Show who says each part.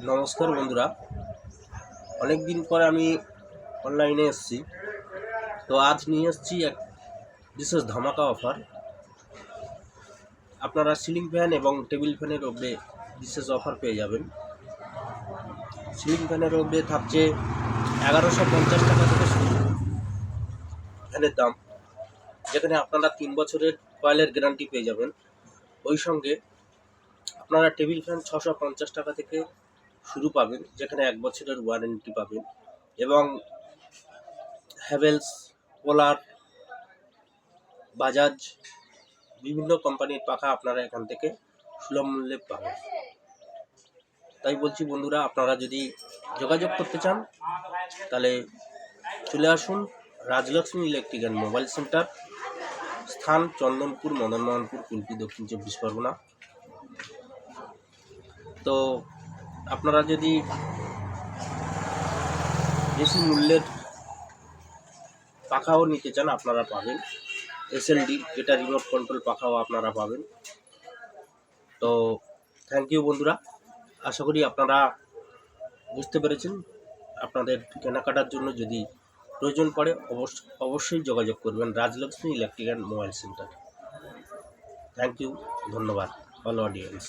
Speaker 1: নমস্কার বন্ধুরা, অনেক দিন পরে আমি অনলাইনে এসেছি। তো আজ নিয়ে এসেছি এক বিশেষ ধামাকা অফার। আপনারা সিলিং ফ্যান এবং টেবিল ফ্যানের উপরে বিশেষ অফার পেয়ে যাবেন। সিলিং ফ্যানের উপরে থাকছে 1150 টাকা থেকে শুরু ফ্যানের দাম, যেখানে আপনারা 3 বছরের কয়েলের গ্যারান্টি পেয়ে যাবেন। ওই সঙ্গে আপনারা টেবিল ফ্যান 650 টাকা থেকে শুরু পাবেন, যেখানে 1 বছরের ওয়ারেন্টি পাবেন। এবং হ্যাভেলস, পোলার, বাজাজ বিভিন্ন কোম্পানির পাখা আপনারা এখান থেকে সুলভ মূল্যে পাবেন। তাই বলছি বন্ধুরা, আপনারা যদি যোগাযোগ করতে চান তাহলে চলে আসুন Rajlakshmi electric and mobile centre, স্থান চন্দনপুর, মদনমোহনপুর, কুলপি, দক্ষিণ 24 পরগনা। তো আপনারা যদি বেশি মূল্যের পাখাও নিতে চান আপনারা পাবেন। SLD, যেটা রিমোট কন্ট্রোল পাখাও আপনারা পাবেন। তো থ্যাংক ইউ বন্ধুরা, আশা করি আপনারা বুঝতে পেরেছেন। আপনাদের কেনাকাটার জন্য যদি প্রয়োজন পড়ে অবশ্যই যোগাযোগ করবেন Rajlakshmi electric and mobile centre. Thank you, ধন্যবাদ অল অডিয়েন্স।